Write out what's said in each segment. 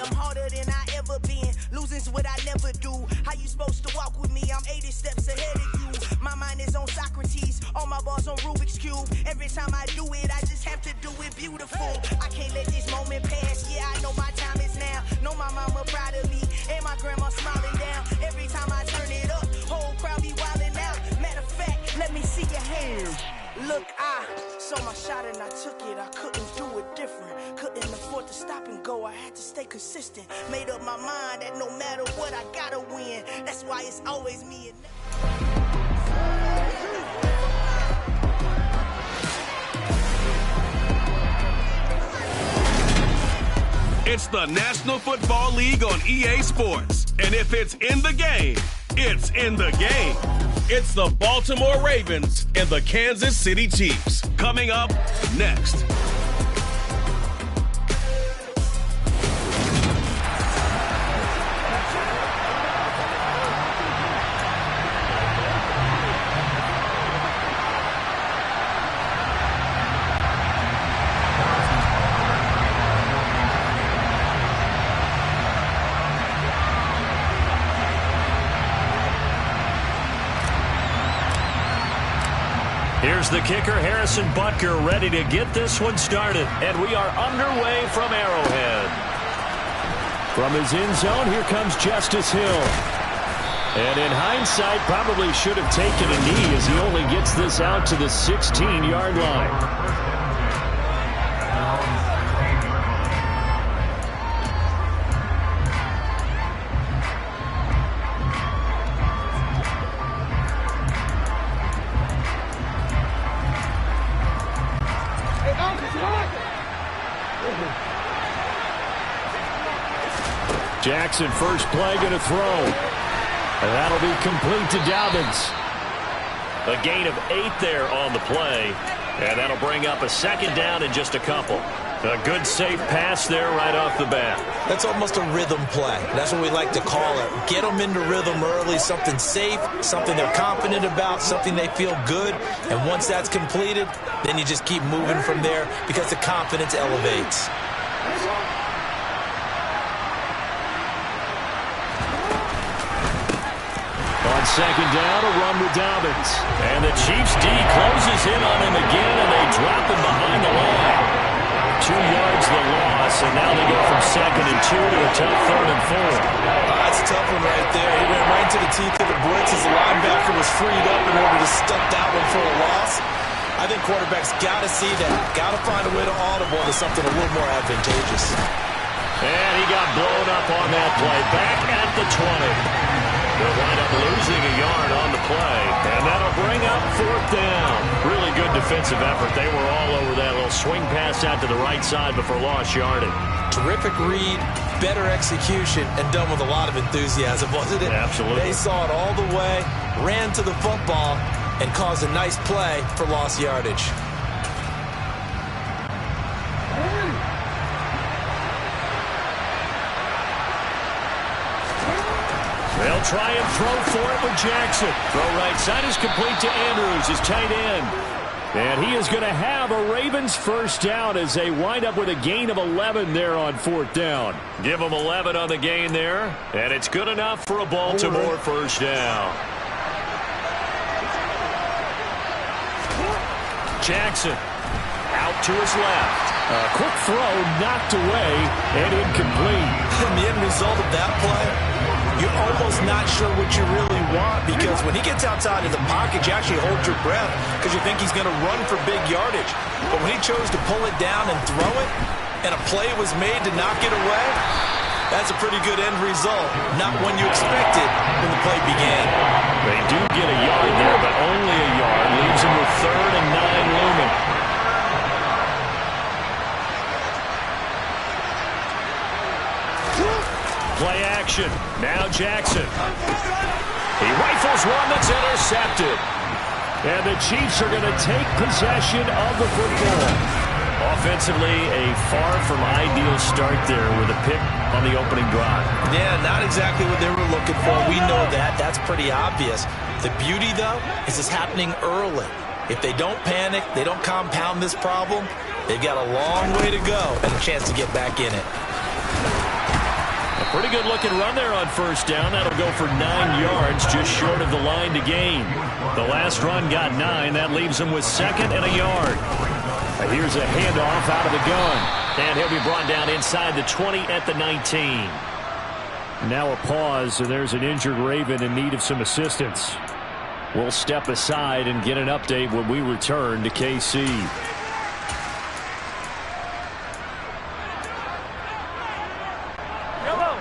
am harder than I ever been. Losing's what I never do. How you supposed to walk with me? I'm 80 steps ahead of you. My mind is on Socrates, all my bars on Rubik's Cube. Every time I do it, I just have to do it beautiful. I can't let this moment pass. Yeah, I know my time is now. Know my mama proud of me, and my grandma smiling down. Every time I turn it up, whole crowd be wildin' out. Matter of fact, let me see your hands. Look, I saw my shot and I took it. I couldn't do it different. Couldn't afford to stop and go. I had to stay consistent. Made up my mind that no matter what, I gotta win. That's why it's always me and It's the National Football League on EA Sports. And if it's in the game, it's in the game. It's the Baltimore Ravens and the Kansas City Chiefs. Coming up next. Here's the kicker, Harrison Butker, ready to get this one started. And we are underway from Arrowhead. From his end zone, here comes Justice Hill. And in hindsight, probably should have taken a knee as he only gets this out to the 16-yard line. Jackson, first play, going to throw. And that'll be complete to Dobbins. A gain of 8 there on the play. And that'll bring up a second down in just a couple. A good, safe pass there right off the bat. That's almost a rhythm play. That's what we like to call it. Get them into rhythm early, something safe, something they're confident about, something they feel good. And once that's completed, then you just keep moving from there because the confidence elevates. On second down, a run with Dobbins. And the Chiefs D closes in on him again, and they drop him behind the line. 2 yards the loss, and now they go from 2nd and 2 to a tough 3rd and 4. That's a tough one right there. He ran right into the teeth of the blitz as the linebacker was freed up in order to stuff that one for a loss. I think quarterbacks got to see that. Got to find a way to audible to something a little more advantageous. And he got blown up on that play. Back at the 20. They'll wind up losing a yard on the play, and that'll bring up 4th down. Really good defensive effort. They were all over that little swing pass out to the right side before lost yardage. Terrific read, better execution, and done with a lot of enthusiasm, wasn't it? Absolutely. They saw it all the way, ran to the football, and caused a nice play for lost yardage. They'll try and throw for it with Jackson. Throw right side is complete to Andrews, his tight end. And he is going to have a Ravens first down as they wind up with a gain of 11 there on 4th down. Give them 11 on the gain there, and it's good enough for a Baltimore first down. Jackson out to his left. A quick throw knocked away and incomplete. And the end result of that play, you're almost not sure what you really want because when he gets outside of the pocket, you actually hold your breath because you think he's going to run for big yardage. But when he chose to pull it down and throw it, and a play was made to knock it away, that's a pretty good end result. Not one you expected when the play began. They do get a yard there, but only a yard. Leaves him with 3rd and 9 looming. Play action. Now Jackson. He rifles one that's intercepted. And the Chiefs are going to take possession of the football. Offensively, a far from ideal start there with a pick on the opening drive. Yeah, not exactly what they were looking for. We know that. That's pretty obvious. The beauty, though, is it's happening early. If they don't panic, they don't compound this problem, they've got a long way to go and a chance to get back in it. A pretty good looking run there on first down. That'll go for 9 yards, just short of the line to gain. The last run got 9. That leaves him with 2nd and a yard. Here's a handoff out of the gun. And he'll be brought down inside the 20 at the 19. Now a pause, and there's an injured Raven in need of some assistance. We'll step aside and get an update when we return to KC.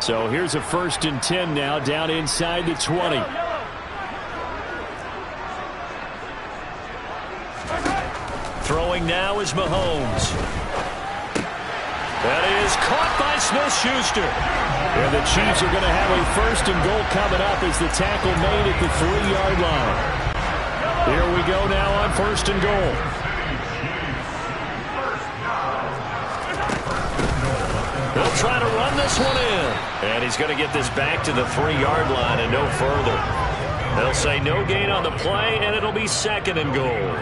So here's a 1st and 10 now, down inside the 20. Throwing now is Mahomes. That is caught by Smith-Schuster. And the Chiefs are going to have a 1st and goal coming up as the tackle made at the 3-yard line. Here we go now on 1st and goal. They'll try to run this one in. And he's going to get this back to the 3-yard line and no further. They'll say no gain on the play, and it'll be 2nd and goal.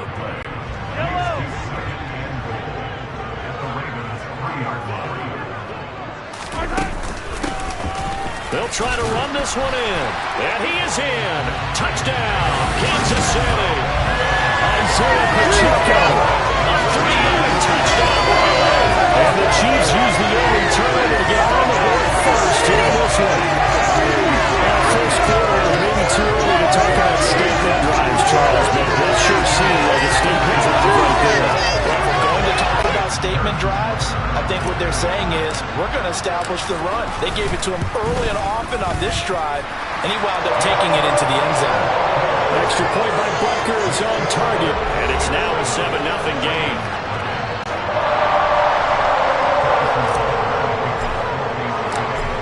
They'll try to run this one in. And he is in. Touchdown, Kansas City. Isaiah Pacheco. A 3-yard touchdown run. And the Chiefs use the early turn to get on the board first here in this one. First quarter, maybe too early to talk about statement drives, Charles, but that sure seemed like a statement drive right there. Well, if we're going to talk about statement drives, I think what they're saying is we're going to establish the run. They gave it to him early and often on this drive, and he wound up taking it into the end zone. Extra point by Butker is on target, and it's now a 7-0 game.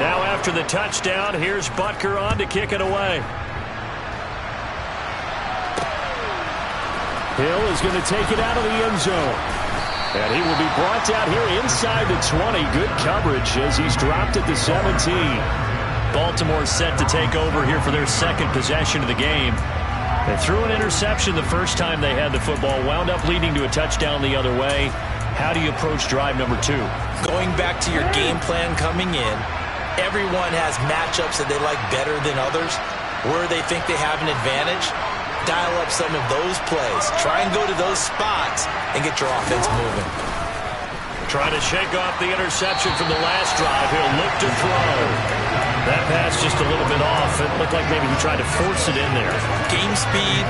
Now after the touchdown, here's Butker on to kick it away. Hill is going to take it out of the end zone. And he will be brought down here inside the 20. Good coverage as he's dropped at the 17. Baltimore set to take over here for their 2nd possession of the game. They threw an interception the first time they had the football, wound up leading to a touchdown the other way. How do you approach drive number 2? Going back to your game plan coming in, everyone has matchups that they like better than others, where they think they have an advantage. Dial up some of those plays. Try and go to those spots and get your offense moving. Trying to shake off the interception from the last drive. He'll look to throw. That pass just a little bit off. It looked like maybe he tried to force it in there. Game speed,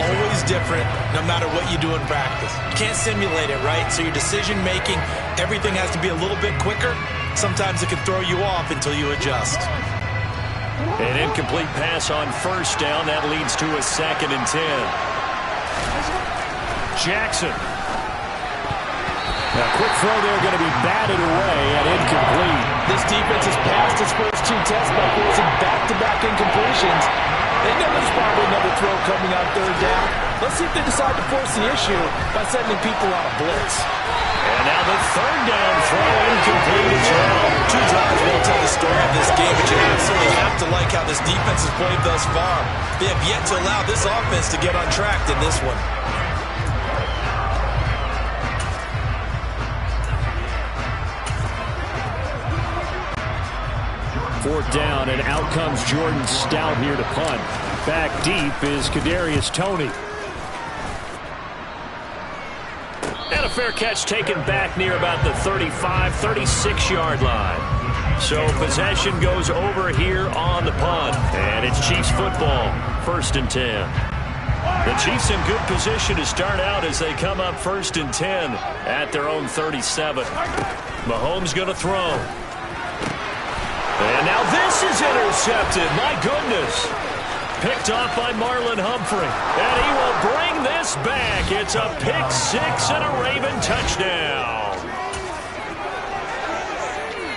always different no matter what you do in practice. You can't simulate it, right? So your decision making, everything has to be a little bit quicker. Sometimes it can throw you off until you adjust. An incomplete pass on first down. That leads to a 2nd and 10. Jackson. A quick throw there, going to be batted away and incomplete. This defense has passed its first 2 tests by forcing back-to-back incompletions. They know there's probably another throw coming on 3rd down. Let's see if they decide to force the issue by sending people on a blitz. And now the 3rd down throw incomplete as well. 2 drives won't tell the story of this game, but you absolutely have to like how this defense has played thus far. They have yet to allow this offense to get on track in this one. Fourth down, and out comes Jordan Stout here to punt. Back deep is Kadarius Toney. And a fair catch taken back near about the 35, 36-yard line. So possession goes over here on the punt. And it's Chiefs football, 1st and 10. The Chiefs in good position to start out as they come up 1st and 10 at their own 37. Mahomes going to throw. And now this is intercepted. My goodness. Picked off by Marlon Humphrey. And he will bring this back. It's a pick 6 and a Raven touchdown.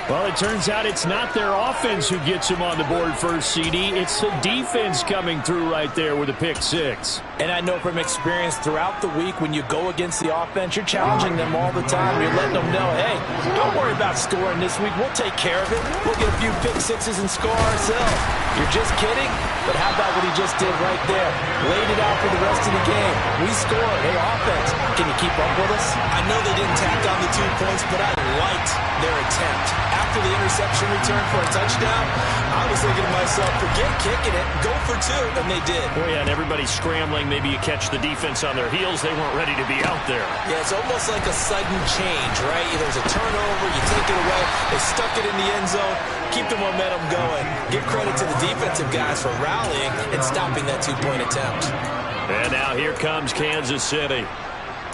Well, it turns out it's not their offense who gets him on the board first, CD. It's the defense coming through right there with a pick 6. And I know from experience throughout the week when you go against the offense, you're challenging them all the time. You're letting them know, hey, don't worry about scoring this week. We'll take care of it. We'll get a few pick 6s and score ourselves. You're just kidding? But how about what he just did right there? Laid it out for the rest of the game. We scored. Hey, offense, can you keep up with us? I know they didn't tack on the 2 points, but I liked their attempt. after the interception return for a touchdown, I was thinking to myself, forget kicking it, go for two, and they did. Oh, yeah, and everybody's scrambling. Maybe you catch the defense on their heels. They weren't ready to be out there. Yeah, it's almost like a sudden change, right? There's a turnover, you take it away, they stuck it in the end zone, keep the momentum going. Give credit to the defensive guys for rallying and stopping that two-point attempt. And now here comes Kansas City.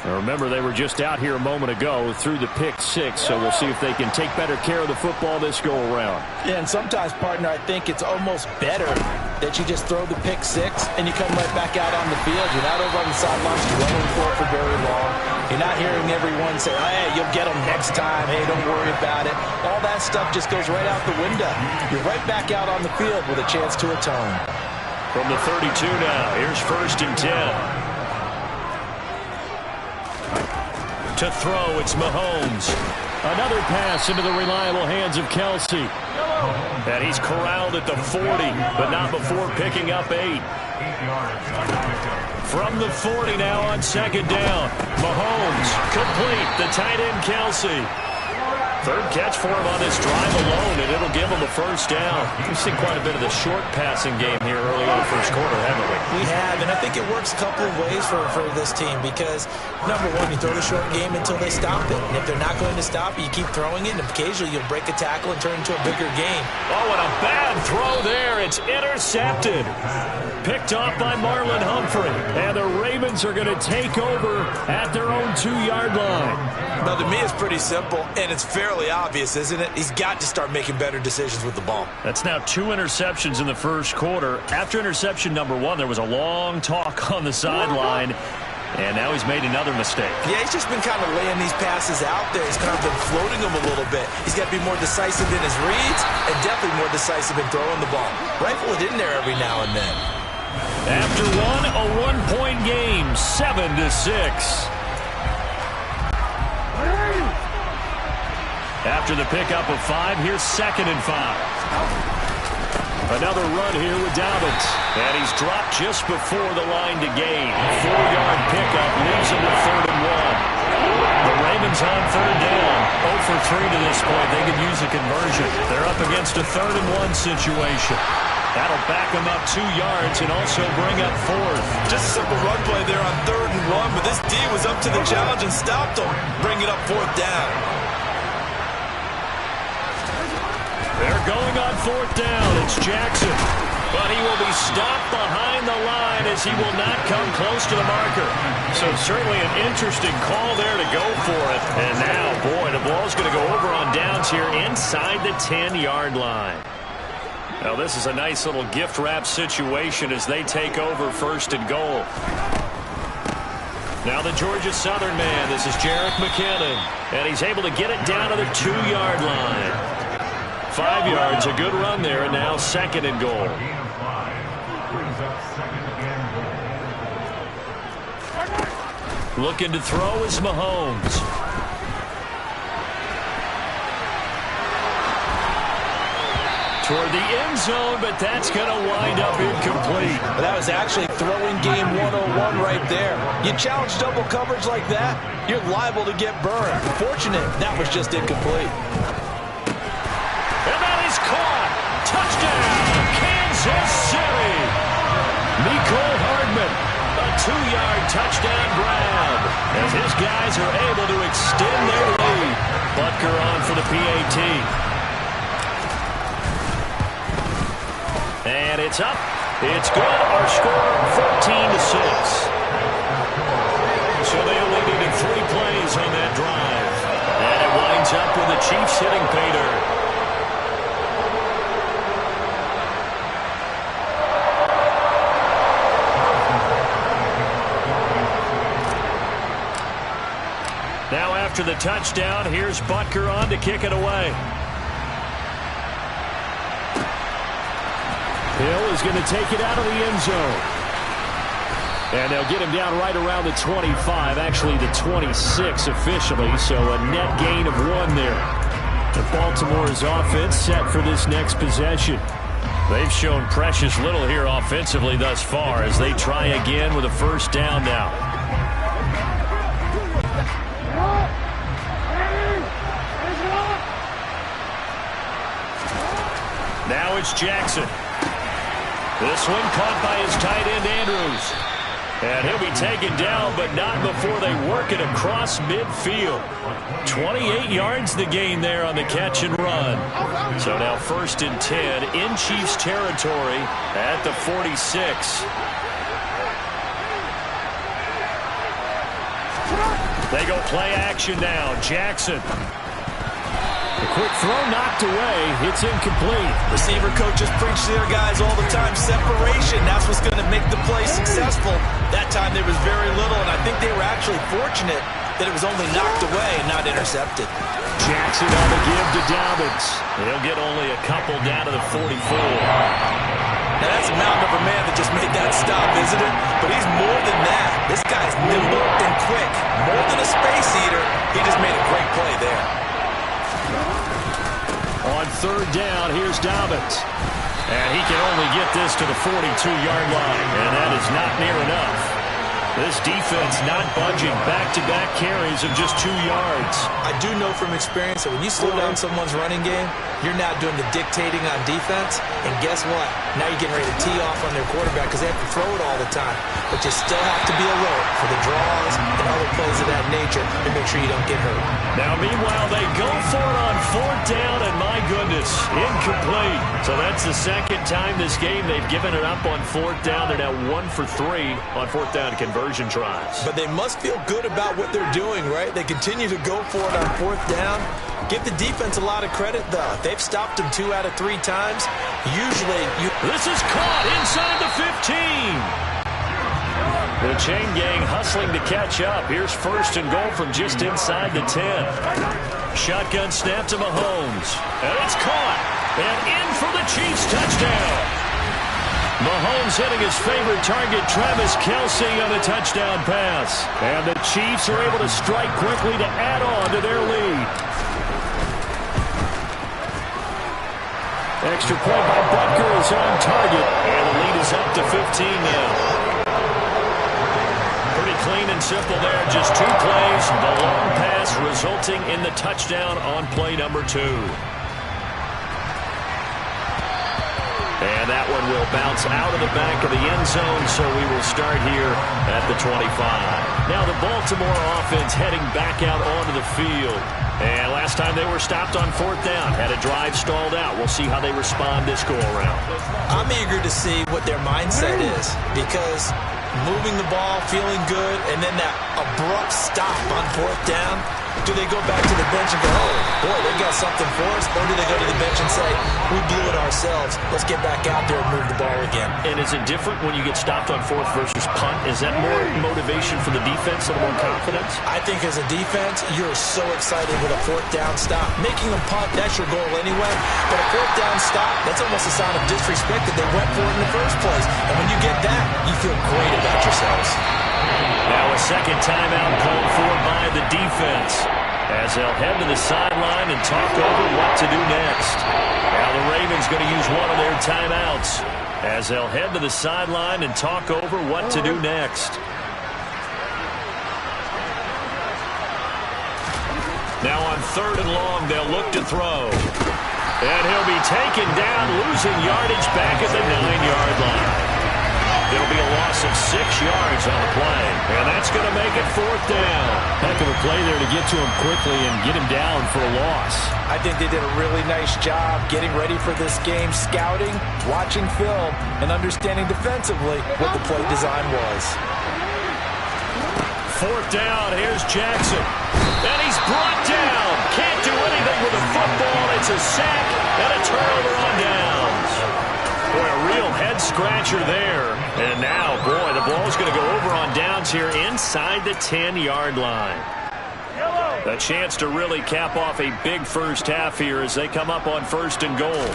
Now remember, they were just out here a moment ago through the pick six, so we'll see if they can take better care of the football this go-around. Yeah, and sometimes, partner, I think it's almost better that you just throw the pick six and you come right back out on the field. You're not over on the sidelines running for very long. You're not hearing everyone say, oh, hey, you'll get them next time. Hey, don't worry about it. All that stuff just goes right out the window. You're right back out on the field with a chance to atone. From the 32 now, here's 1st and 10. To throw, it's Mahomes. Another pass into the reliable hands of Kelsey. And he's corralled at the 40, but not before picking up 8. From the 40 now on 2nd down. Mahomes, complete, the tight end Kelsey. 3rd catch for him on this drive alone, and it'll give him a 1st down. We've seen quite a bit of the short passing game here early in the 1st quarter, haven't we? We have, and I think it works a couple of ways for this team because, number one, you throw the short game until they stop it. And if they're not going to stop it, you keep throwing it, and occasionally you'll break a tackle and turn it into a bigger game. Oh, and a bad throw there. It's intercepted. Picked off by Marlon Humphrey. And the Ravens are going to take over at their own 2-yard line. Now, to me, it's pretty simple, and it's fairly obvious, isn't it? He's got to start making better decisions with the ball. That's now 2 interceptions in the 1st quarter. After interception number 1, there was a long talk on the sideline, and now he's made another mistake. Yeah, he's just been kind of laying these passes out there. He's kind of been floating them a little bit. He's got to be more decisive in his reads and definitely more decisive in throwing the ball. Rifle it in there every now and then. After one, a 1-point game, 7-6. After the pickup of 5, here's 2nd and 5. Another run here with Dobbins. And he's dropped just before the line to gain. 4-yard pickup leaves him with 3rd and 1. The Ravens on 3rd down. 0 for 3 to this point. They could use a conversion. They're up against a 3rd and 1 situation. That'll back them up 2 yards and also bring up 4th. Just a simple run play there on 3rd and 1, but this D was up to the challenge and stopped him. Bring it up 4th down. They're going on 4th down. It's Jackson. But he will be stopped behind the line as he will not come close to the marker. So certainly an interesting call there to go for it. And now, boy, the ball's going to go over on downs here inside the 10-yard line. Now this is a nice little gift wrap situation as they take over 1st and goal. Now the Georgia Southern man. This is Jerick McKinnon. And he's able to get it down to the 2-yard line. 5 yards, a good run there, and now 2nd and goal. Looking to throw is Mahomes. Toward the end zone, but that's going to wind up incomplete. That was actually throwing game 101 right there. You challenge double coverage like that, you're liable to get burned. Fortunate, that was just incomplete. Caught. Touchdown, Kansas City. Nicole Hardman, a 2-yard touchdown grab as his guys are able to extend their lead. Butker on for the PAT. And it's up. It's good. Our score, 14-6. So they only needed 3 plays on that drive. And it winds up with the Chiefs hitting pay dirt. Now after the touchdown, here's Butker on to kick it away. Hill is going to take it out of the end zone. And they'll get him down right around the 25, actually the 26 officially, so a net gain of 1 there. The Baltimore's offense set for this next possession. They've shown precious little here offensively thus far as they try again with a 1st down now. Now it's Jackson. This one caught by his tight end, Andrews. And he'll be taken down, but not before they work it across midfield. 28 yards the gain there on the catch and run. So now 1st and 10 in Chiefs territory at the 46. They go play action now. Jackson. A quick throw knocked away. It's incomplete. Receiver coaches preach to their guys all the time. Separation, that's what's going to make the play successful. That time there was very little, and I think they were actually fortunate that it was only knocked away and not intercepted. Jackson on the give to Dobbins. He'll get only a couple down to the 44. Now that's a mountain of a man that just made that stop, isn't it? But he's more than that. This guy's nimble and quick. More than a space eater, he just made a great play there. On 3rd down, here's Dobbins. And he can only get this to the 42-yard line, and that is not near enough. This defense not budging. Back-to-back carries of just 2 yards. I do know from experience that when you slow down someone's running game, you're not doing the dictating on defense. And guess what? Now you're getting ready to tee off on their quarterback because they have to throw it all the time. But you still have to be alert for the draws and other plays of that nature to make sure you don't get hurt. Now, meanwhile, they go for it on 4th down, and my goodness, incomplete. So that's the second time this game they've given it up on 4th down. They're now 1 for 3 on 4th down conversion tries. But they must feel good about what they're doing, right? They continue to go for it on 4th down. Give the defense a lot of credit, though. They've stopped them 2 out of 3 times. Usually, This is caught inside the 15. The chain gang hustling to catch up. Here's 1st and goal from just inside the 10. Shotgun snap to Mahomes. And it's caught. And in for the Chiefs touchdown. Mahomes hitting his favorite target, Travis Kelce, on the touchdown pass. And the Chiefs are able to strike quickly to add on to their lead. Extra point by Butker is on target. And the lead is up to 15 now. Pretty clean and simple there. Just 2 plays. The long pass resulting in the touchdown on play number 2. And that one will bounce out of the back of the end zone, so we will start here at the 25. Now the Baltimore offense heading back out onto the field. And last time they were stopped on 4th down, had a drive stalled out. We'll see how they respond this go-around. I'm eager to see what their mindset is, because moving the ball, feeling good, and then that abrupt stop on 4th down, do they go back to the bench and go, oh, boy, they got something for us? Or do they go to the bench and say, we blew it ourselves, let's get back out there and move the ball again? And is it different when you get stopped on 4th versus punt? Is that more motivation for the defense, a little more confidence? I think as a defense, you're so excited with a 4th down stop. Making them punt, that's your goal anyway. But a 4th down stop, that's almost a sign of disrespect that they went for it in the first place. And when you get that, you feel great about yourselves. Now a second timeout called for by the defense, as they'll head to the sideline and talk over what to do next. Now the Ravens going to use one of their timeouts, as they'll head to the sideline and talk over what to do next. Now on 3rd and long, they'll look to throw. And he'll be taken down, losing yardage back at the 9-yard line. There'll be a loss of 6 yards on the play, and that's going to make it 4th down. Heck of a play there to get to him quickly and get him down for a loss. I think they did a really nice job getting ready for this game, scouting, watching film, and understanding defensively what the play design was. 4th down, here's Jackson. And he's brought down. Can't do anything with the football. It's a sack and a turnover on downs. Boy, a real head-scratcher there. And now, boy, the ball's going to go over on downs here inside the 10-yard line. A chance to really cap off a big first half here as they come up on 1st and goal.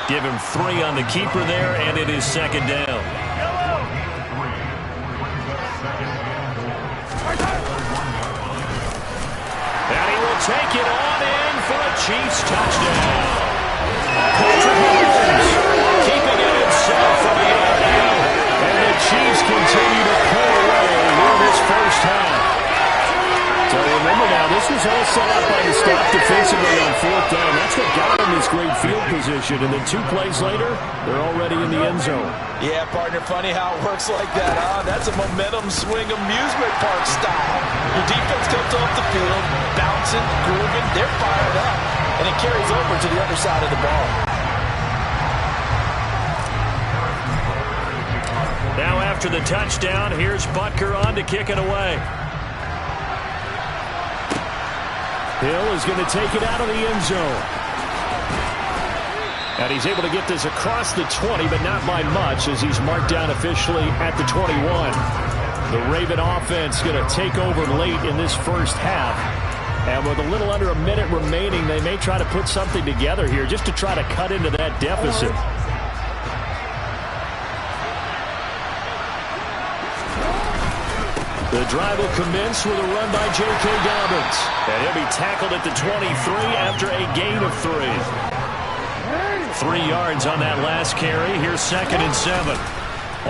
Give him 3 on the keeper there, and it is 2nd down. And he will take it on in for a Chiefs touchdown. Patrick Mahomes keeping it himself from the RPO. And the Chiefs continue to pull away in this first half. So remember now, this was all set up by the stop defensively on 4th down. That's what got him this great field position. And then 2 plays later, they're already in the end zone. Yeah, partner, funny how it works like that, huh? That's a momentum swing amusement park style. Your defense comes off the field, bouncing, grooving, they're fired up. And it carries over to the other side of the ball. Now after the touchdown, here's Butker on to kick it away. Hill is going to take it out of the end zone. And he's able to get this across the 20, but not by much as he's marked down officially at the 21. The Raven offense going to take over late in this first half. And with a little under a minute remaining, they may try to put something together here just to try to cut into that deficit. The drive will commence with a run by J.K. Dobbins. And he'll be tackled at the 23 after a gain of 3. 3 yards on that last carry. Here's 2nd and 7.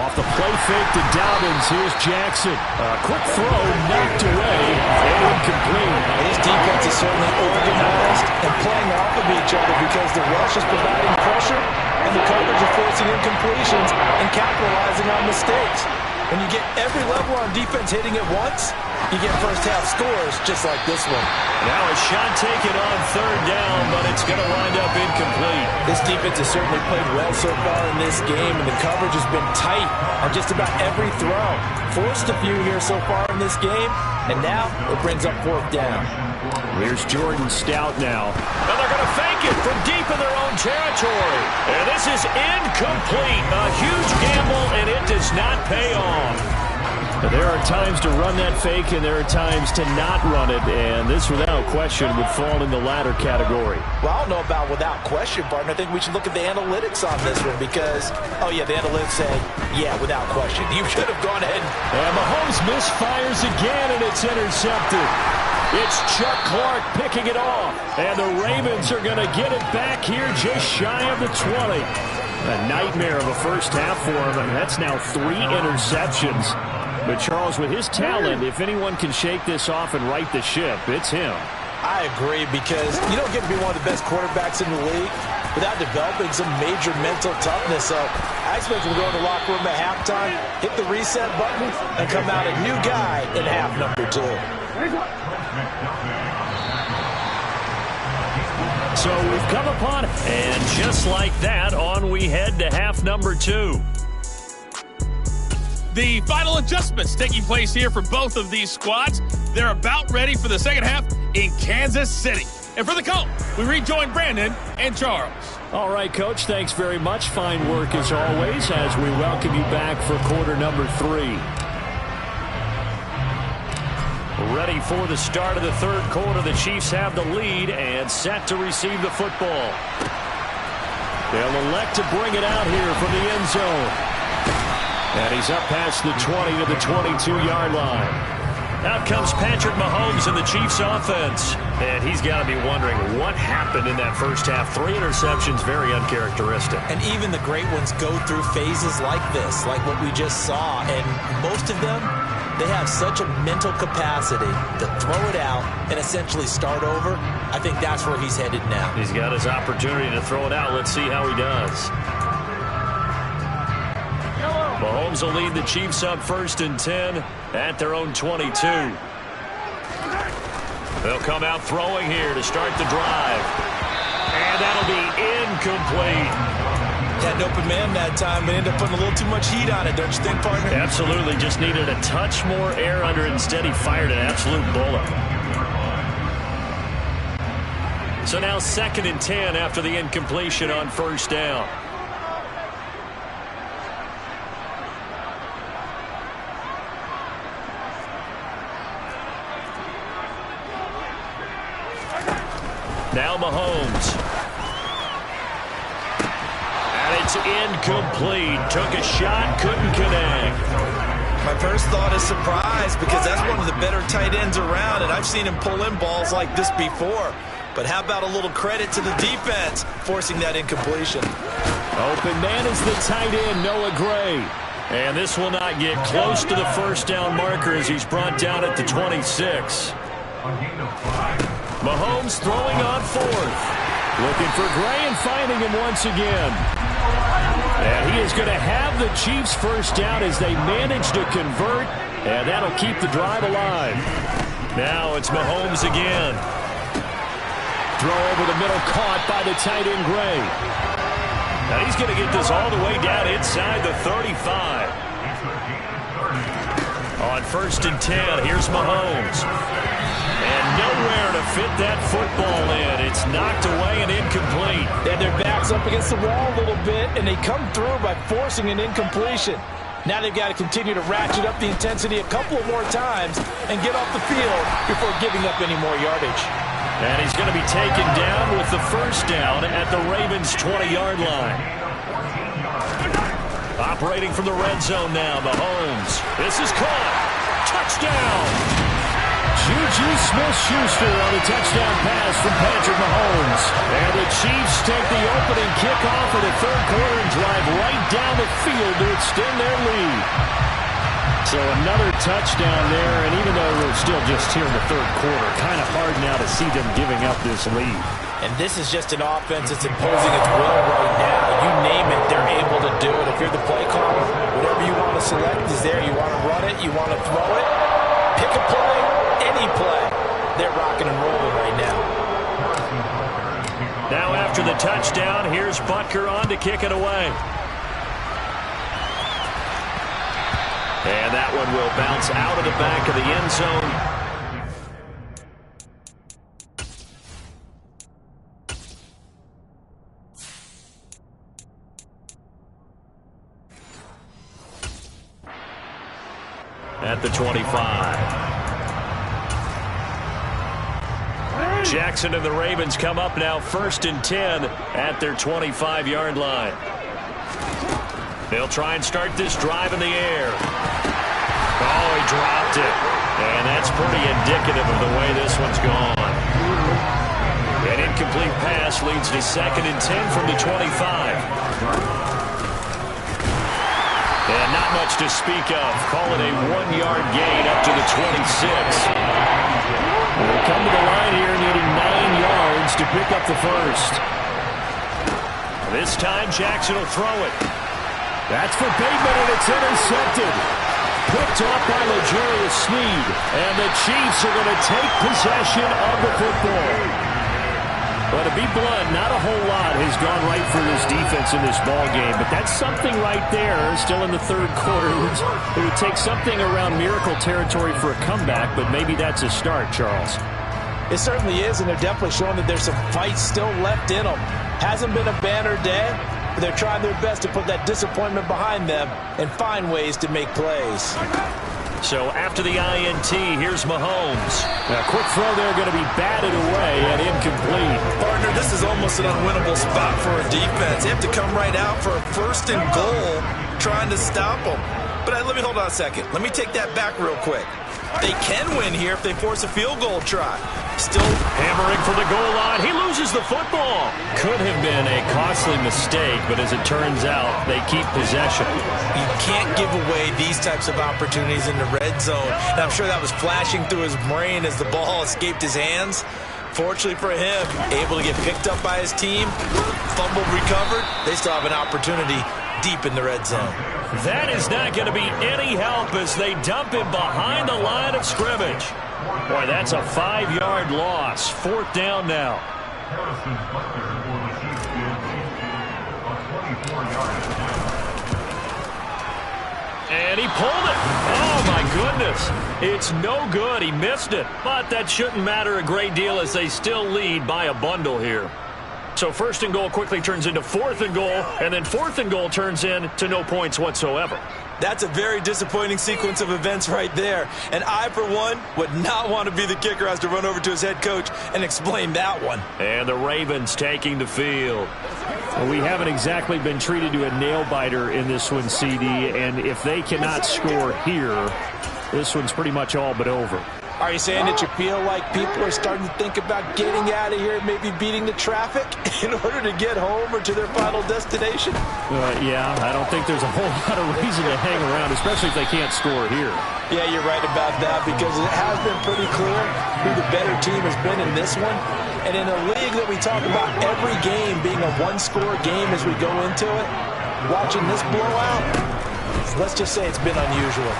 Off the play fake to Dobbins. Here's Jackson. A quick throw knocked away and incomplete. This defense is certainly organized and playing off of each other because the rush is providing pressure and the coverage is forcing incompletions and capitalizing on mistakes. When you get every level on defense hitting at once, you get first half scores just like this one. Now a shot taken on 3rd down, but it's going to wind up incomplete. This defense has certainly played well so far in this game, and the coverage has been tight on just about every throw. Forced a few here so far in this game, and now it brings up 4th down. Here's Jordan Stout now. And they're going to fake it from deep in their own territory. And this is incomplete. A huge gamble, and it does not pay off. There are times to run that fake, and there are times to not run it. And this, without question, would fall in the latter category. Well, I don't know about without question, partner. I think we should look at the analytics on this one because, oh, yeah, the analytics say, yeah, without question. You should have gone ahead. And Mahomes misfires again, and it's intercepted. It's Chuck Clark picking it off. And the Ravens are going to get it back here just shy of the 20. A nightmare of a first half for him, and that's now 3 interceptions. But, Charles, with his talent, if anyone can shake this off and right the ship, it's him. I agree because you don't get to be one of the best quarterbacks in the league without developing some major mental toughness. So I expect him to go in the locker room at halftime, hit the reset button, and come out a new guy in half number 2. So we've come upon it, and just like that, on we head to half number 2. The final adjustments taking place here for both of these squads. They're about ready for the second half in Kansas City. And for the call, we rejoin Brandon and Charles. All right, Coach, thanks very much. Fine work as always as we welcome you back for quarter number 3. Ready for the start of the 3rd quarter. The Chiefs have the lead and set to receive the football. They'll elect to bring it out here from the end zone. And he's up past the 20 to the 22-yard line. Out comes Patrick Mahomes in the Chiefs offense. And he's got to be wondering what happened in that first half. 3 interceptions, very uncharacteristic. And even the great ones go through phases like this, like what we just saw. And most of them, they have such a mental capacity to throw it out and essentially start over. I think that's where he's headed now. He's got his opportunity to throw it out. Let's see how he does. Mahomes will lead the Chiefs up 1st and 10 at their own 22. They'll come out throwing here to start the drive. And that'll be incomplete. Had an open man that time, but ended up putting a little too much heat on it, don't you think, partner? Absolutely. Just needed a touch more air under it. Instead, he fired an absolute bullet. So now 2nd and 10 after the incompletion on 1st down. Now Mahomes. And it's incomplete. Took a shot, couldn't connect. My first thought is surprise because that's one of the better tight ends around, and I've seen him pull in balls like this before. But how about a little credit to the defense forcing that incompletion? Open man is the tight end, Noah Gray. And this will not get close to the first down marker as he's brought down at the 26. Mahomes throwing on fourth. Looking for Gray and finding him once again. And he is going to have the Chiefs first down as they manage to convert, and that'll keep the drive alive. Now it's Mahomes again. Throw over the middle, caught by the tight end Gray. Now he's going to get this all the way down inside the 35. On 1st and 10, here's Mahomes. And nowhere to fit that football in. It's knocked away and incomplete. They had their backs up against the wall a little bit, and they come through by forcing an incompletion. Now they've got to continue to ratchet up the intensity a couple of more times and get off the field before giving up any more yardage. And he's going to be taken down with the first down at the Ravens' 20-yard line. Operating from the red zone now, Mahomes. This is caught. Touchdown! Juju Smith-Schuster on a touchdown pass from Patrick Mahomes. And the Chiefs take the opening kickoff of the third quarter and drive right down the field to extend their lead. So another touchdown there, and even though we're still just here in the third quarter, kind of hard now to see them giving up this lead. And this is just an offense that's imposing its will right now. You name it, they're able to do it. If you're the play caller, whatever you want to select is there. You want to run it, you want to throw it, pick a play. Any play, they're rocking and rolling right now. Now after the touchdown, here's Butker on to kick it away. And that one will bounce out of the back of the end zone. At the 25. Jackson and the Ravens come up now 1st and 10 at their 25-yard line. They'll try and start this drive in the air. Oh, he dropped it. And that's pretty indicative of the way this one's gone. An incomplete pass leads to 2nd and 10 from the 25. And not much to speak of. Call it a 1-yard gain up to the 26. We'll come to the line here needing 9 yards to pick up the first. This time Jackson will throw it. That's for Bateman, and it's intercepted. Picked off by L'Jarius Sneed. And the Chiefs are going to take possession of the football. But to be blunt, not a whole lot has gone right for this defense in this ball game. But that's something right there, still in the third quarter. It would take something around miracle territory for a comeback, but maybe that's a start, Charles. It certainly is, and they're definitely showing that there's some fight still left in them. Hasn't been a banner day, but they're trying their best to put that disappointment behind them and find ways to make plays. So after the INT, here's Mahomes. A quick throw there going to be batted away and incomplete. Partner, this is almost an unwinnable spot for a defense. They have to come right out for a 1st and goal trying to stop them. But let me hold on a second. Let me take that back real quick. They can win here if they force a field goal try. Still hammering for the goal line. He loses the football. Could have been a costly mistake, but as it turns out, they keep possession. You can't give away these types of opportunities in the red zone. And I'm sure that was flashing through his brain as the ball escaped his hands. Fortunately for him, able to get picked up by his team, fumbled, recovered. They still have an opportunity deep in the red zone. That is not going to be any help as they dump him behind the line of scrimmage. Boy, that's a 5-yard loss. 4th down now. And he pulled it. Oh, my goodness. It's no good. He missed it. But that shouldn't matter a great deal as they still lead by a bundle here. So 1st and goal quickly turns into 4th and goal, and then 4th and goal turns into no points whatsoever. That's a very disappointing sequence of events right there. And I, for one, would not want to be the kicker who has to run over to his head coach and explain that one. And the Ravens taking the field. Well, we haven't exactly been treated to a nail-biter in this one, CD, and if they cannot score here, this one's pretty much all but over. Are you saying that you feel like people are starting to think about getting out of here, maybe beating the traffic in order to get home or to their final destination? Yeah, I don't think there's a whole lot of reason to hang around, especially if they can't score here. Yeah, you're right about that, because it has been pretty clear who the better team has been in this one. And in a league that we talk about every game being a one-score game as we go into it, watching this blowout, let's just say it's been unusual.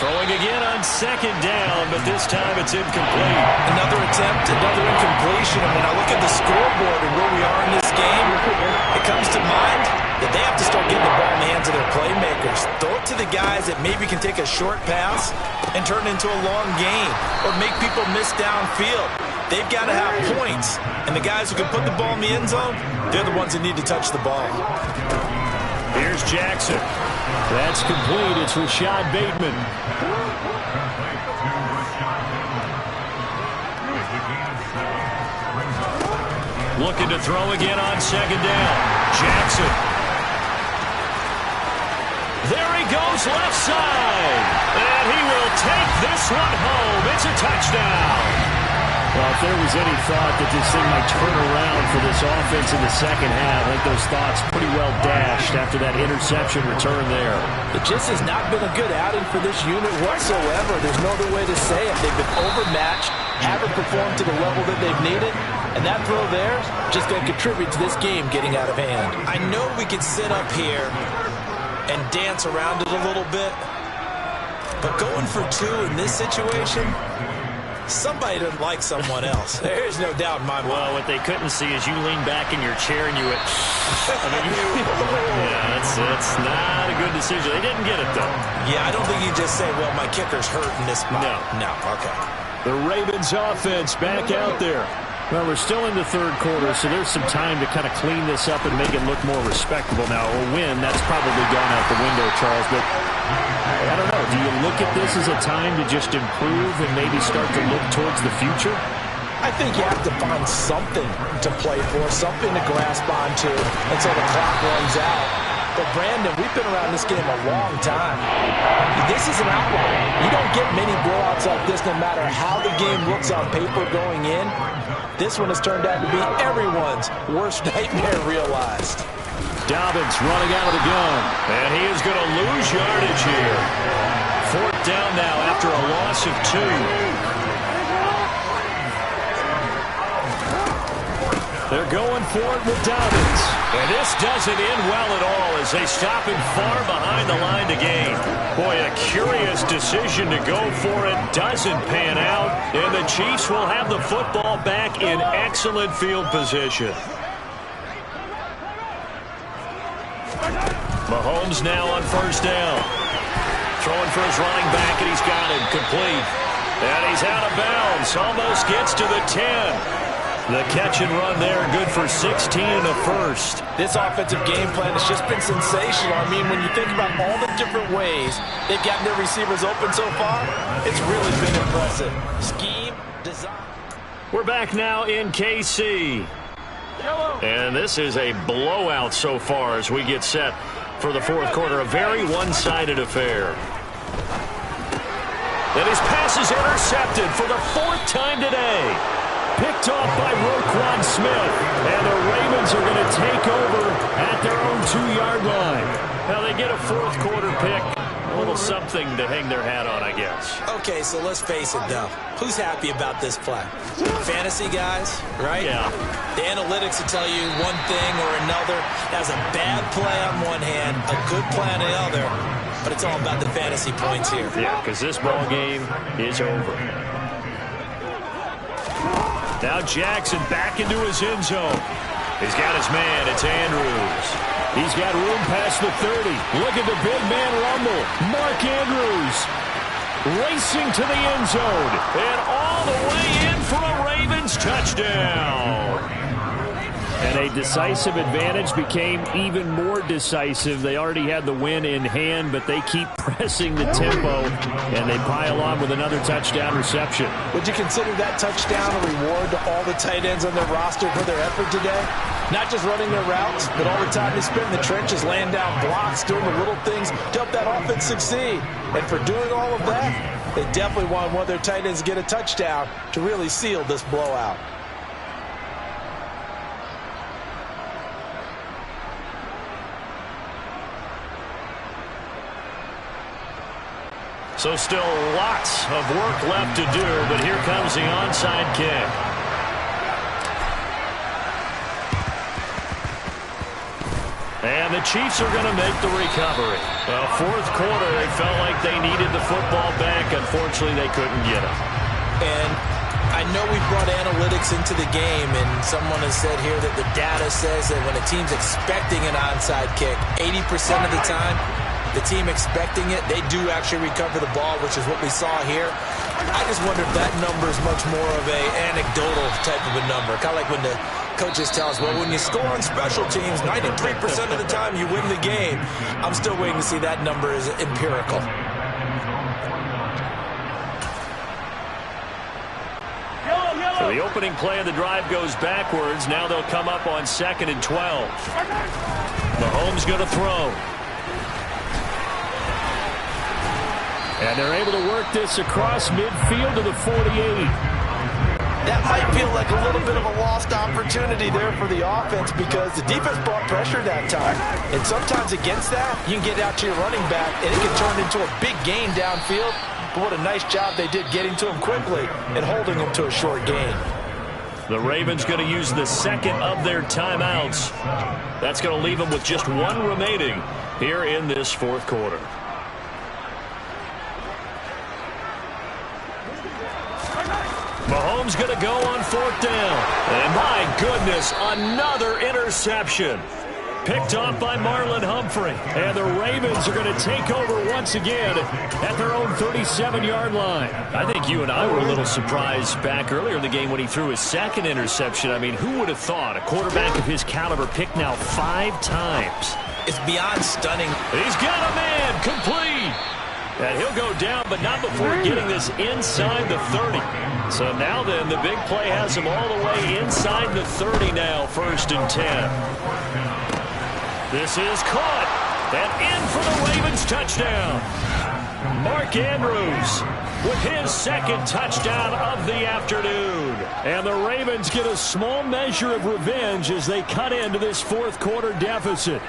Throwing again on second down, but this time it's incomplete. Another attempt, another incompletion. And when I look at the scoreboard and where we are in this game, it comes to mind that they have to start getting the ball in the hands of their playmakers. Throw it to the guys that maybe can take a short pass and turn it into a long gain or make people miss downfield. They've got to have points. And the guys who can put the ball in the end zone, they're the ones that need to touch the ball. Here's Jackson. That's complete. It's Rashad Bateman. Looking to throw again on second down. Jackson. There he goes left side. And he will take this one home. It's a touchdown. Well, if there was any thought that this thing might turn around for this offense in the second half, I think those thoughts pretty well dashed after that interception return there. It just has not been a good outing for this unit whatsoever. There's no other way to say it. They've been overmatched, haven't performed to the level that they've needed, and that throw there is just going to contribute to this game getting out of hand. I know we could sit up here and dance around it a little bit, but going for two in this situation, somebody doesn't like someone else. There's no doubt in my mind. Well, what they couldn't see is you lean back in your chair and you went, yeah, that's not a good decision. They didn't get it, though. Yeah, I don't think you just say, well, my kicker's hurt in this spot. No, okay. The Ravens offense back out there. Well, we're still in the third quarter, so there's some time to kind of clean this up and make it look more respectable. Now, a win, that's probably gone out the window, Charles, but I don't know. Do you look at this as a time to just improve and maybe start to look towards the future? I think you have to find something to play for, something to grasp onto until the clock runs out. But, Brandon, we've been around this game a long time. This is an outlier. You don't get many blowouts like this no matter how the game looks on paper going in. This one has turned out to be everyone's worst nightmare realized. Dobbins running out of the gun. And he is going to lose yardage here. Fourth down now after a loss of 2. They're going for it with Dobbins. And this doesn't end well at all as they stop him far behind the line to gain. Boy, a curious decision to go for it doesn't pan out. And the Chiefs will have the football back in excellent field position. Mahomes now on first down. Throwing for his running back, and he's got him complete. And he's out of bounds. Almost gets to the 10. The catch and run there, good for 16 and a first. This offensive game plan has just been sensational. I mean, when you think about all the different ways they've gotten their receivers open so far, it's really been impressive. Scheme, design. We're back now in KC. And this is a blowout so far as we get set for the fourth quarter. A very one-sided affair. And his pass is intercepted for the fourth time today. Picked off by Roquan Smith. And the Ravens are going to take over at their own 2-yard line. Now they get a fourth quarter pick. A little something to hang their hat on, I guess. Okay, so let's face it, though. Who's happy about this play? Fantasy guys, right? Yeah. The analytics will tell you one thing or another. That's a bad play on one hand, a good play on the other. But it's all about the fantasy points here. Yeah, because this ball game is over. Now Jackson back into his end zone. He's got his man. It's Andrews. He's got room past the 30. Look at the big man rumble. Mark Andrews racing to the end zone. And all the way in for a Ravens touchdown. And a decisive advantage became even more decisive. They already had the win in hand, but they keep pressing the tempo, and they pile on with another touchdown reception. Would you consider that touchdown a reward to all the tight ends on their roster for their effort today? Not just running their routes, but all the time they spent in the trenches, laying down blocks, doing the little things to help that offense succeed. And for doing all of that, They definitely want one of their tight ends to get a touchdown to really seal this blowout. So still lots of work left to do, but here comes the onside kick. And the Chiefs are going to make the recovery. Well, fourth quarter, they felt like they needed the football back. Unfortunately, they couldn't get it. And I know we brought analytics into the game, and someone has said here that the data says that when a team's expecting an onside kick, 80% of the time, the team expecting it, they do actually recover the ball, which is what we saw here. I just wonder if that number is much more of a anecdotal type of a number. Kind of like when the coaches tell us, well, when you score on special teams, 93% of the time you win the game. I'm still waiting to see that number is empirical. So the opening play of the drive goes backwards. Now they'll come up on 2nd and 12. Mahomes going to throw. And they're able to work this across midfield to the 48. That might feel like a little bit of a lost opportunity there for the offense because the defense brought pressure that time. And sometimes against that, you can get out to your running back, and it can turn into a big gain downfield. But what a nice job they did getting to him quickly and holding him to a short gain. The Ravens going to use the second of their timeouts. That's going to leave them with just one remaining here in this fourth quarter. Mahomes going to go on 4th down. And my goodness, another interception. Picked off by Marlon Humphrey. And the Ravens are going to take over once again at their own 37-yard line. I think you and I were a little surprised back earlier in the game when he threw his second interception. I mean, who would have thought a quarterback of his caliber picked now 5 times? It's beyond stunning. He's got a man complete. And he'll go down, but not before getting this inside the 30. So now then, the big play has him all the way inside the 30 now, 1st and 10. This is caught. And in for the Ravens touchdown. Mark Andrews with his second touchdown of the afternoon. And the Ravens get a small measure of revenge as they cut into this fourth quarter deficit.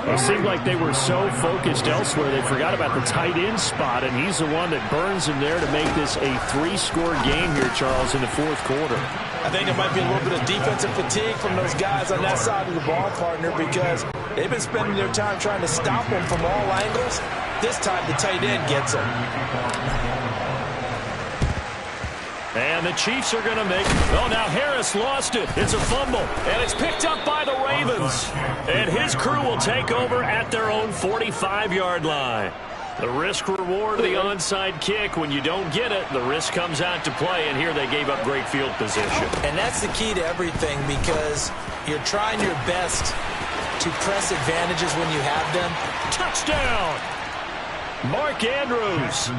It seemed like they were so focused elsewhere they forgot about the tight end spot, and he's the one that burns him there to make this a 3-score game here, Charles, in the fourth quarter. I think it might be a little bit of defensive fatigue from those guys on that side of the ball, partner, because they've been spending their time trying to stop him from all angles. This time the tight end gets him. And the Chiefs are going to make... Oh, now Harris lost it. It's a fumble. And it's picked up by the Ravens. And his crew will take over at their own 45-yard line. The risk-reward of the onside kick. When you don't get it, the risk comes out to play. And here they gave up great field position. And that's the key to everything because you're trying your best to press advantages when you have them. Touchdown! Mark Andrews,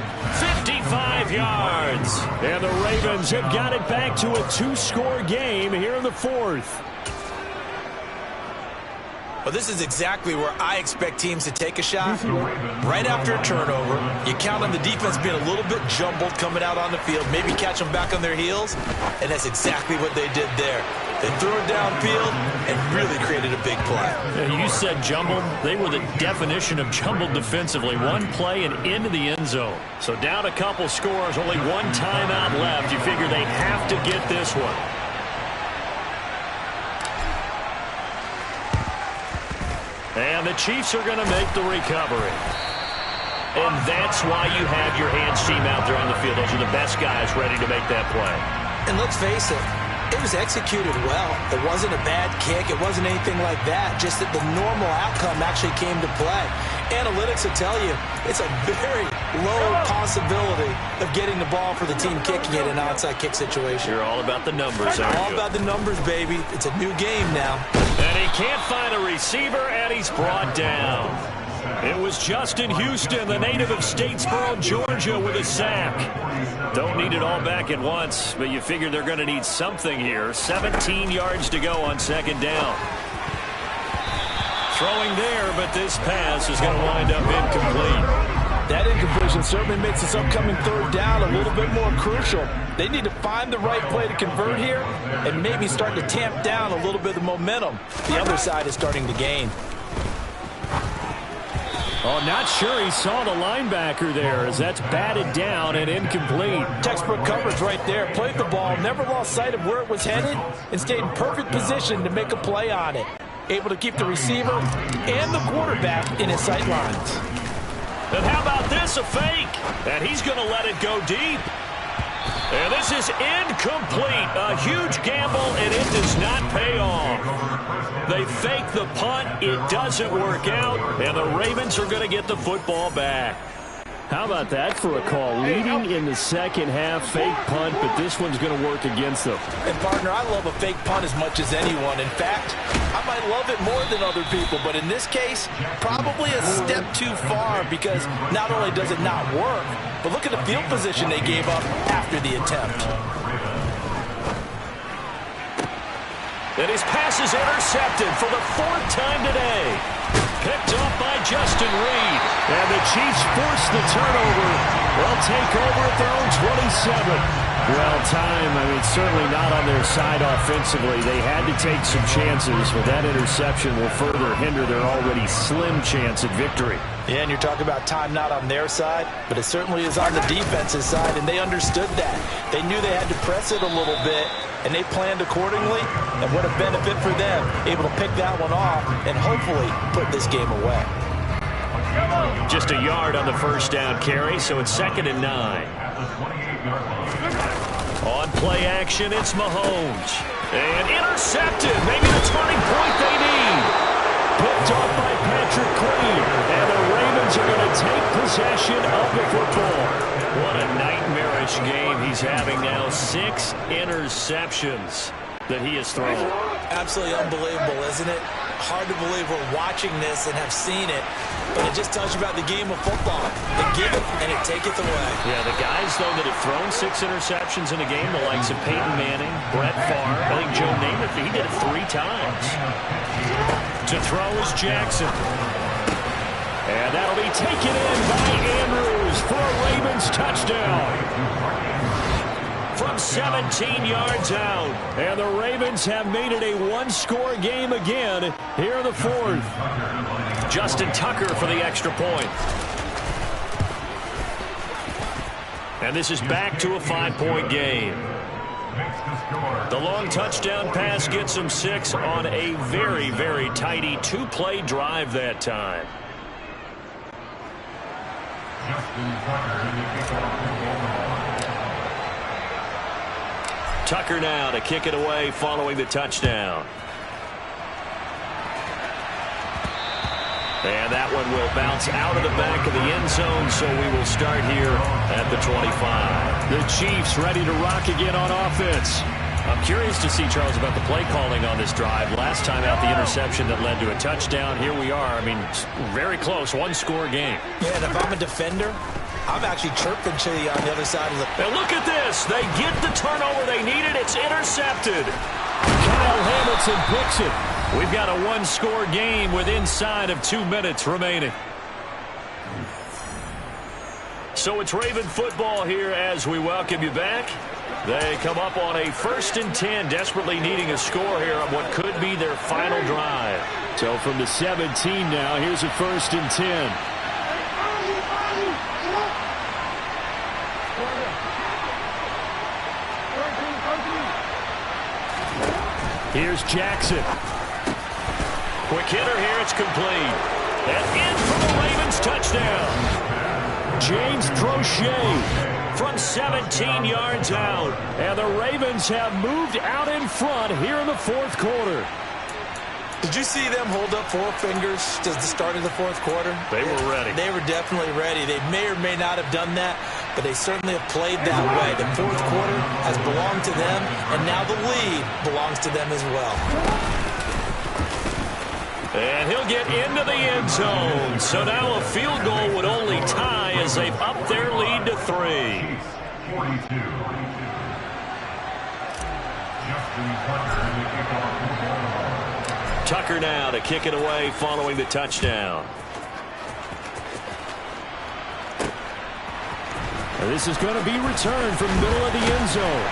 55 yards. And the Ravens have got it back to a 2-score game here in the fourth. Well, this is exactly where I expect teams to take a shot. Right after a turnover, you count on the defense being a little bit jumbled coming out on the field, maybe catch them back on their heels, and that's exactly what they did there. They threw it downfield and really created a big play. You said jumbled. They were the definition of jumbled defensively. One play and into the end zone. So down a couple scores, only one timeout left. You figure they have to get this one. And the Chiefs are going to make the recovery. And that's why you have your hands team out there on the field. Those are the best guys ready to make that play. And let's face it, it was executed well. It wasn't a bad kick. It wasn't anything like that. Just that the normal outcome actually came to play. Analytics will tell you it's a very low possibility of getting the ball for the team kicking it in an outside kick situation. You're all about the numbers, aren't you? All about the numbers, baby. It's a new game now. And he can't find a receiver, and he's brought down. It was Justin Houston, the native of Statesboro, Georgia, with a sack. Don't need it all back at once, but you figure they're going to need something here. 17 yards to go on 2nd down. Throwing there, but this pass is going to wind up incomplete. That incompletion certainly makes this upcoming third down a little bit more crucial. They need to find the right play to convert here and maybe start to tamp down a little bit of momentum the other side is starting to gain. Oh, not sure he saw the linebacker there as that's batted down and incomplete. Textbook coverage right there. Played the ball, never lost sight of where it was headed, and stayed in perfect position to make a play on it. Able to keep the receiver and the quarterback in his sight lines. And how about this, a fake? And he's going to let it go deep. And this is incomplete. A huge gamble, and it does not pay off. They fake the punt. It doesn't work out, and the Ravens are going to get the football back. How about that for a call? Leading in the second half, fake punt, but this one's going to work against them. And, partner, I love a fake punt as much as anyone. In fact, I might love it more than other people, but in this case, probably a step too far because not only does it not work, but look at the field position they gave up after the attempt. And his pass is intercepted for the fourth time today. Picked up by Justin Reed. And the Chiefs force the turnover. They'll take over at their own 27. Well, certainly not on their side offensively. They had to take some chances, but that interception will further hinder their already slim chance at victory. Yeah, and you're talking about time not on their side, but it certainly is on the defense's side, and they understood that. They knew they had to press it a little bit, and they planned accordingly, and what a benefit for them, able to pick that one off and hopefully put this game away. Just a yard on the first down carry, so it's 2nd and 9. On play action, it's Mahomes. And intercepted, maybe the turning point they need. Picked off by Patrick Queen, and the Ravens are going to take possession of the football. What a nightmarish game he's having now. 6 interceptions that he has thrown. Absolutely unbelievable, isn't it? Hard to believe we're watching this and have seen it, but it just tells you about the game of football. They give it and it taketh away. Yeah, the guys, though, that have thrown 6 interceptions in a game, the likes of Peyton Manning, Brett Favre, I think Joe Namath, he did it 3 times. To throw is Jackson. And that'll be taken in by Andrews for a Ravens touchdown. From 17 yards out. And the Ravens have made it a one-score game again here in the 4th. Justin Tucker for the extra point. And this is back to a 5-point game. The long touchdown pass gets them 6 on a very, very tidy 2-play drive that time. Tucker now to kick it away following the touchdown. And that one will bounce out of the back of the end zone, so we will start here at the 25. The Chiefs ready to rock again on offense. I'm curious to see, Charles, about the play calling on this drive. Last time out, the interception that led to a touchdown. Here we are. I mean, very close, one-score game. Yeah, and if I'm a defender, I'm actually chirping Chili on the other side of the... And look at this. They get the turnover they needed. It's intercepted. Kyle Hamilton picks it. We've got a one-score game with inside of 2 minutes remaining. So it's Raven football here as we welcome you back. They come up on a 1st and 10, desperately needing a score here on what could be their final drive. So from the 17 now, here's a 1st and 10. Here's Jackson. Quick hitter here, it's complete. And in for the Ravens touchdown. James Prochet from 17 yards out. And the Ravens have moved out in front here in the 4th quarter. Did you see them hold up 4 fingers to the start of the 4th quarter? They were ready. They were definitely ready. They may or may not have done that, but they certainly have played that way. The 4th quarter has belonged to them, and now the lead belongs to them as well. And he'll get into the end zone. So now a field goal would only tie as they've upped their lead to 3. Tucker now to kick it away following the touchdown. And this is going to be returned from the middle of the end zone.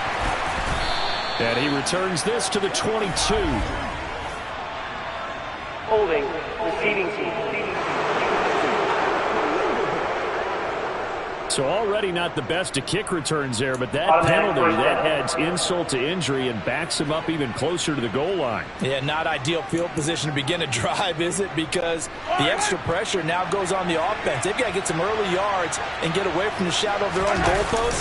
And he returns this to the 22. Holding, receiving team. So already not the best of kick returns there, but that penalty, that adds insult to injury and backs him up even closer to the goal line. Yeah, not ideal field position to begin a drive, is it? Because the extra pressure now goes on the offense. They've got to get some early yards and get away from the shadow of their own goalpost.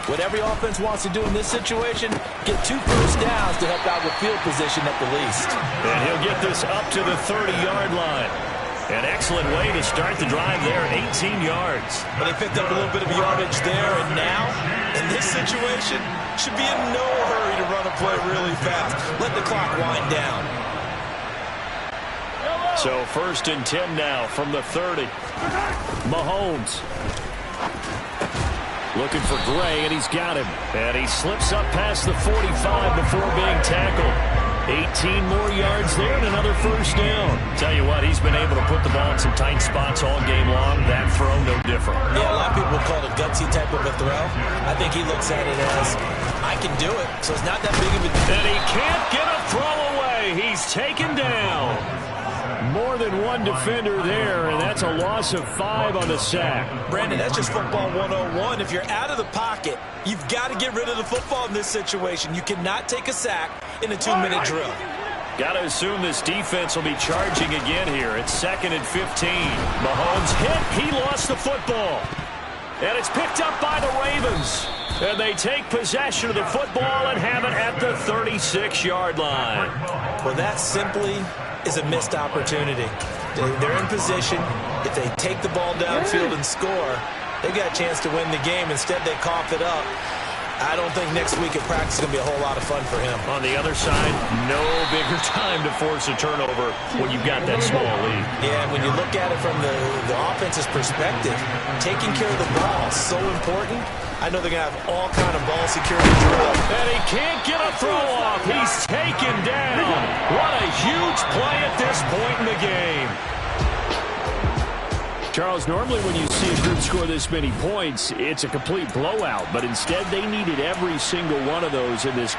What every offense wants to do in this situation, get 2 first downs to help out with field position at the least. And he'll get this up to the 30-yard line. An excellent way to start the drive there, 18 yards. But they picked up a little bit of yardage there, and now, in this situation, should be in no hurry to run a play really fast. Let the clock wind down. So 1st and 10 now from the 30. Mahomes. Looking for Gray, and he's got him. And he slips up past the 45 before being tackled. 18 more yards there and another first down. Tell you what, he's been able to put the ball in some tight spots all game long. That throw, no different. Yeah, a lot of people would call it a gutsy type of a throw. I think he looks at it as, I can do it. So it's not that big of a deal. And he can't get a throw away. He's taken down. More than one defender there, and that's a loss of 5 on the sack. Brandon, that's just football 101. If you're out of the pocket, you've got to get rid of the football in this situation. You cannot take a sack in a 2-minute drill. Got to assume this defense will be charging again here. It's 2nd and 15. Mahomes hit. He lost the football. And it's picked up by the Ravens. And they take possession of the football and have it at the 36-yard line. Well, that simply is a missed opportunity. They're in position. If they take the ball downfield and score, they've got a chance to win the game. Instead, they cough it up. I don't think next week at practice is going to be a whole lot of fun for him. On the other side, no bigger time to force a turnover when you've got that small lead. Yeah, and when you look at it from the offense's perspective, taking care of the ball is so important. I know they're going to have all kind of ball security drill. And he can't get a throw off. He's taken down. What a huge play at this point in the game. Charles, normally when you see a group score this many points, it's a complete blowout. But instead, they needed every single one of those in this